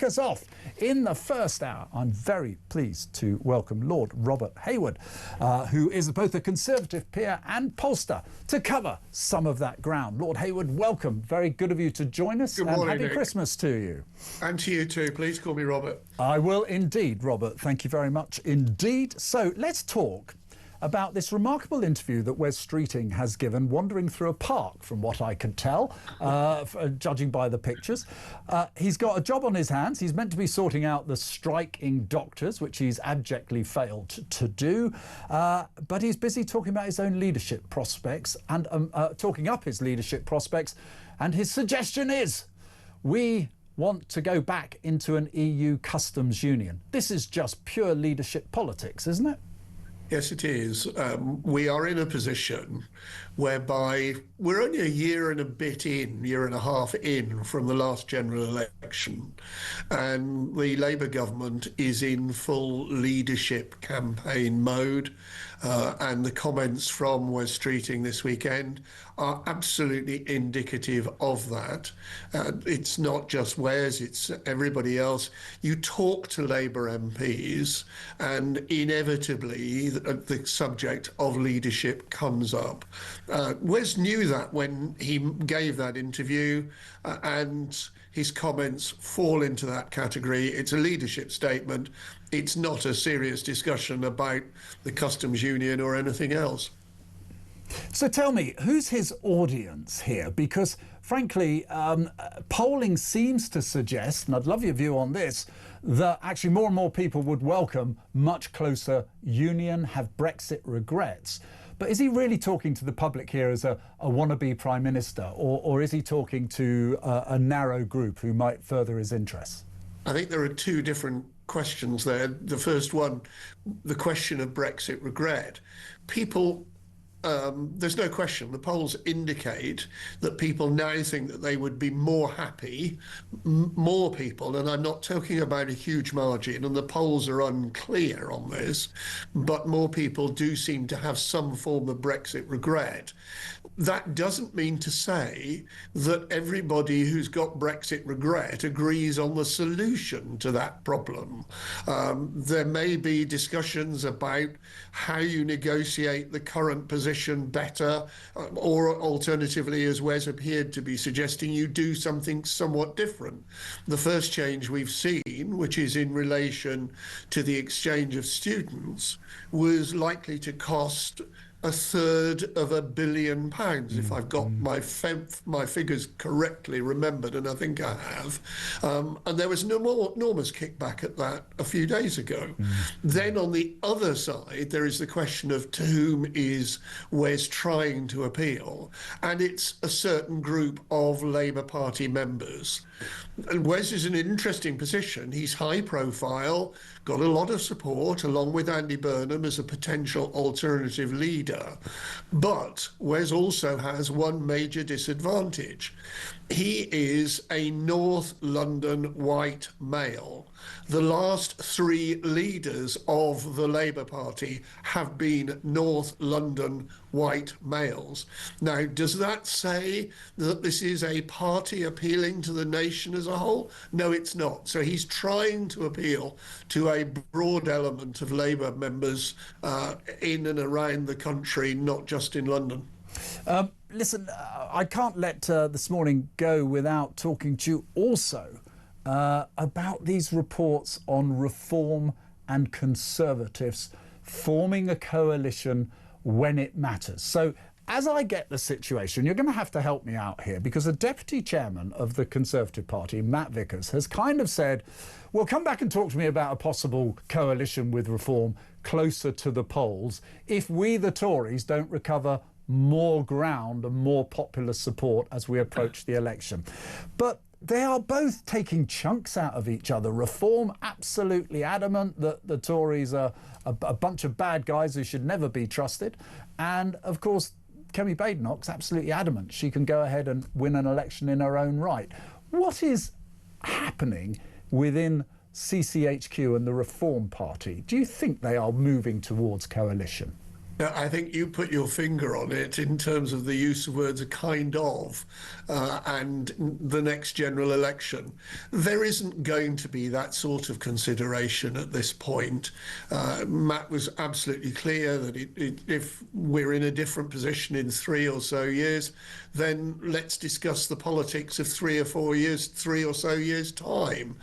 Us off in the first hour. I'm very pleased to welcome Lord Robert Haywood, who is both a Conservative peer and pollster, to cover some of that ground. Lord Haywood, welcome. Very good of you to join us. Good morning, and happy Nick. Christmas to you. And to you too. Please call me Robert. I will indeed, Robert. Thank you very much indeed. So let's talk about this remarkable interview that Wes Streeting has given, wandering through a park, from what I could tell, judging by the pictures. He's got a job on his hands. He's meant to be sorting out the striking doctors, which he's abjectly failed to do. But he's busy talking about his own leadership prospects and talking up his leadership prospects. And his suggestion is, we want to go back into an EU customs union. This is just pure leadership politics, isn't it? Yes, it is. We are in a position whereby we're only a year and a half in from the last general election, and the Labour government is in full leadership campaign mode. And the comments from Wes Streeting this weekend are absolutely indicative of that. It's not just Wes, it's everybody else. You talk to Labour MPs and inevitably the subject of leadership comes up. Wes knew that when he gave that interview, and his comments fall into that category. It's a leadership statement. It's not a serious discussion about the customs union or anything else. So tell me, who's his audience here? Because frankly, polling seems to suggest, and I'd love your view on this, that actually more and more people would welcome much closer union, have Brexit regrets. But is he really talking to the public here as a wannabe Prime Minister, or is he talking to a narrow group who might further his interests? I think there are two different questions there. The first one, the question of Brexit regret. People, there's no question, the polls indicate that people now think that they would be more happy, more people, and I'm not talking about a huge margin, and the polls are unclear on this, but more people do seem to have some form of Brexit regret. That doesn't mean to say that everybody who's got Brexit regret agrees on the solution to that problem. There may be discussions about how you negotiate the current position better, or alternatively, as Wes appeared to be suggesting, you do something somewhat different. The first change we've seen, which is in relation to the exchange of students, was likely to cost £1/3 billion, if I've got my figures correctly remembered, and I think I have. And there was an enormous kickback at that a few days ago. Then on the other side, there is the question of to whom is Wes trying to appeal, and it's a certain group of Labour Party members. And Wes is in an interesting position. He's high profile, got a lot of support, along with Andy Burnham as a potential alternative leader. But Wes also has one major disadvantage. He is a North London white male. The last three leaders of the Labour Party have been North London white males. Now, does that say that this is a party appealing to the nation as a whole? No, it's not. So he's trying to appeal to a broad element of Labour members in and around the country, not just in London. Listen, I can't let this morning go without talking to you also about these reports on Reform and Conservatives forming a coalition when it matters. So as I get the situation, you're going to have to help me out here, because the deputy chairman of the Conservative Party, Matt Vickers, has kind of said, well, come back and talk to me about a possible coalition with Reform closer to the polls if we, the Tories, don't recover more ground and more popular support as we approach the election. But they are both taking chunks out of each other. Reform absolutely adamant that the Tories are a bunch of bad guys who should never be trusted. And of course, Kemi Badenoch's absolutely adamant she can go ahead and win an election in her own right. What is happening within CCHQ and the Reform Party? Do you think they are moving towards coalition? I think you put your finger on it in terms of the use of words "a kind of" and the next general election. There isn't going to be that sort of consideration at this point. Matt was absolutely clear that if we're in a different position in 3 or so years, then let's discuss the politics of 3 or 4 years, 3 or so years' time.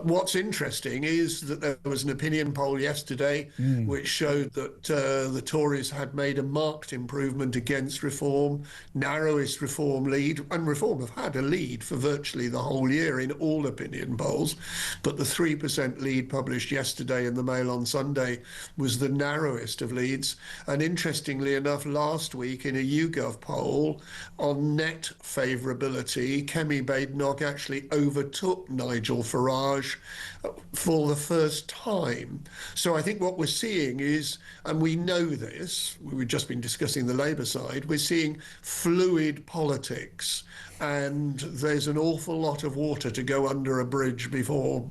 What's interesting is that there was an opinion poll yesterday which showed that the Tories had made a marked improvement against Reform, narrowest Reform lead, and Reform have had a lead for virtually the whole year in all opinion polls, but the 3% lead published yesterday in the Mail on Sunday was the narrowest of leads. And interestingly enough, last week in a YouGov poll on net favourability, Kemi Badenoch actually overtook Nigel Farage for the first time. So I think what we're seeing is, and we know this, we've just been discussing the Labour side, we're seeing fluid politics, and there's an awful lot of water to go under a bridge before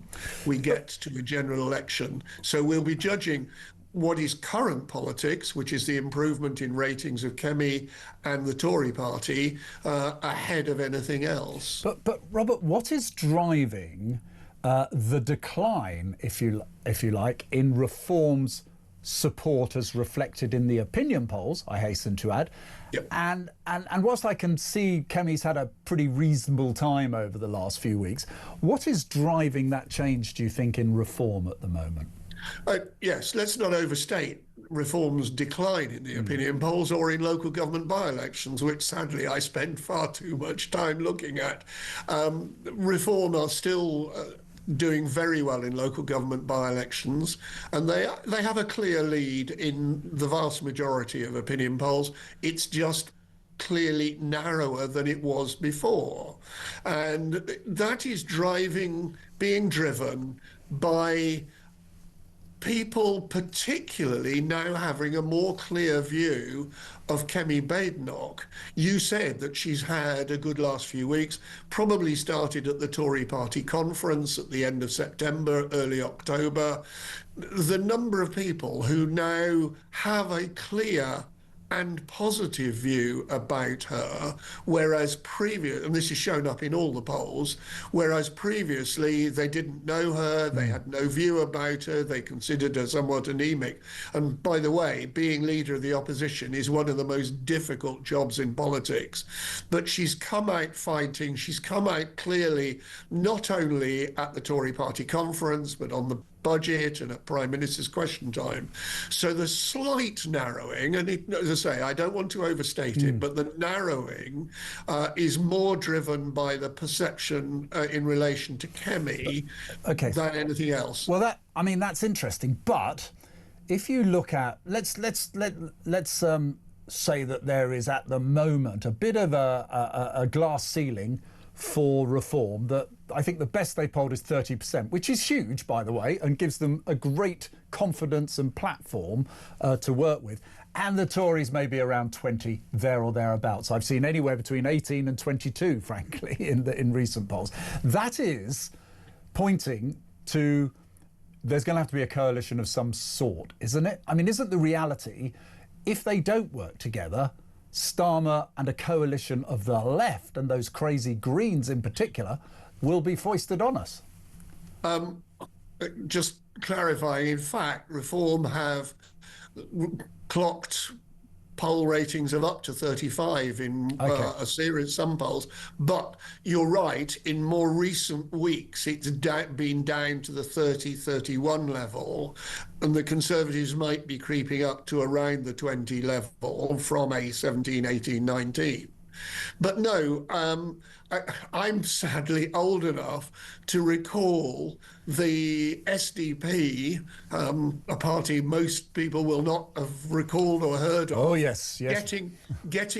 we get to a general election. So we'll be judging what is current politics, which is the improvement in ratings of Kemi and the Tory party, ahead of anything else. But Robert, what is driving the decline, if you like, in Reform's support as reflected in the opinion polls, I hasten to add? Yep. And whilst I can see Kemi's had a pretty reasonable time over the last few weeks, what is driving that change, do you think, in Reform at the moment? Yes, let's not overstate Reform's decline in the opinion polls or in local government by-elections, which sadly I spend far too much time looking at. Reform are still doing very well in local government by-elections, and they have a clear lead in the vast majority of opinion polls. It's just clearly narrower than it was before, and that is being driven by people particularly now having a more clear view of Kemi Badenoch. You said that she's had a good last few weeks, probably started at the Tory party conference at the end of September, early October. The number of people who now have a clear and positive view about her, whereas and this is shown up in all the polls, whereas previously they didn't know her, they had no view about her, they considered her somewhat anemic. And by the way, being leader of the opposition is one of the most difficult jobs in politics. But she's come out fighting, she's come out clearly, not only at the Tory party conference, but on the budget and at Prime Minister's Question Time. So the slight narrowing, and as I say, I don't want to overstate it, but the narrowing is more driven by the perception in relation to Kemi than anything else. Well, that's interesting. But if you look at, let's say that there is at the moment a bit of a glass ceiling for Reform, that I think the best they polled is 30%, which is huge, by the way, and gives them a great confidence and platform to work with. And the Tories may be around 20, there or thereabouts. I've seen anywhere between 18 and 22, frankly, in recent polls. That is pointing to there's going to have to be a coalition of some sort, isn't it? I mean, isn't the reality, if they don't work together, Starmer and a coalition of the left, and those crazy Greens in particular, will be foisted on us? Just clarifying, in fact, Reform have clocked poll ratings of up to 35 in a series, some polls. But you're right, in more recent weeks, it's been down to the 30, 31 level, and the Conservatives might be creeping up to around the 20 level from a 17, 18, 19. But no, I'm sadly old enough to recall the SDP, a party most people will not have recalled or heard of. Oh, yes. Getting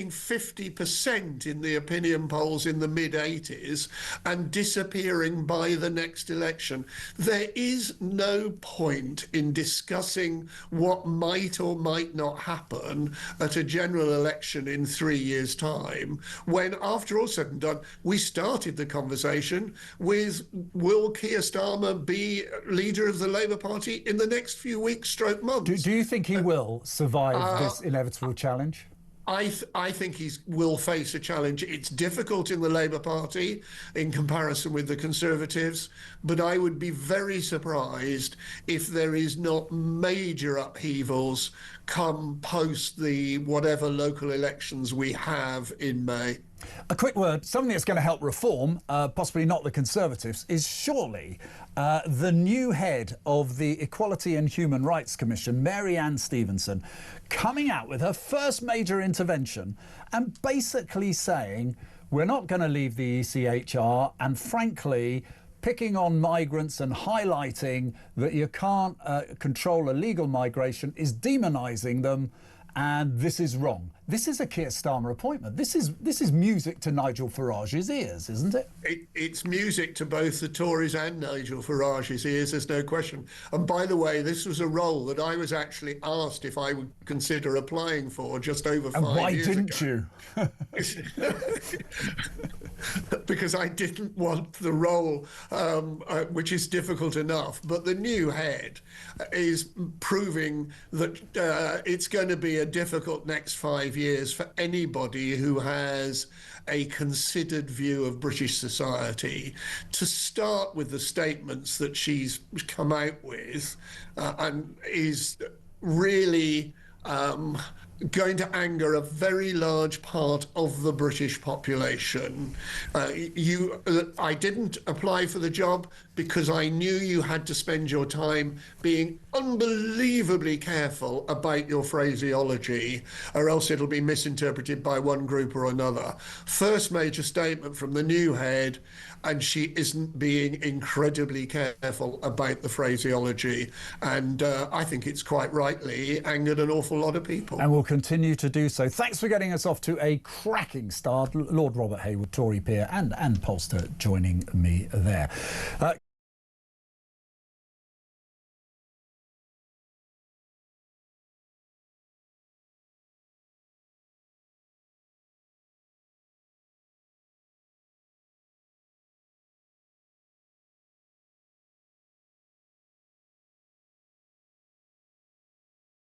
50% in the opinion polls in the mid-80s and disappearing by the next election. There is no point in discussing what might or might not happen at a general election in 3 years' time him when, after all said and done, we started the conversation with, will Keir Starmer be leader of the Labour Party in the next few weeks, stroke months? Do you think he will survive this inevitable challenge? I think he will face a challenge. It's difficult in the Labour Party in comparison with the Conservatives, but I would be very surprised if there is not major upheavals come post the whatever local elections we have in May. A quick word, something that's going to help reform, possibly not the Conservatives, is surely the new head of the Equality and Human Rights Commission, Mary Ann Stevenson, coming out with her first major intervention and basically saying, we're not going to leave the ECHR, and frankly, picking on migrants and highlighting that you can't control illegal migration is demonising them, and this is wrong. This is a Keir Starmer appointment. This is music to Nigel Farage's ears, isn't it? It's music to both the Tories and Nigel Farage's ears, there's no question. And by the way, this was a role that I was actually asked if I would consider applying for just over 5 years ago. And why didn't you? Because I didn't want the role, which is difficult enough. But the new head is proving that it's going to be a difficult next 5 years for anybody who has a considered view of British society, to start with the statements that she's come out with and is really going to anger a very large part of the British population. I didn't apply for the job because I knew you had to spend your time being unbelievably careful about your phraseology, or else it'll be misinterpreted by one group or another. First major statement from the new head, and she isn't being incredibly careful about the phraseology. And I think it's quite rightly angered an awful lot of people. And will continue to do so. Thanks for getting us off to a cracking start. Lord Robert Haywood, Tory peer and pollster, joining me there.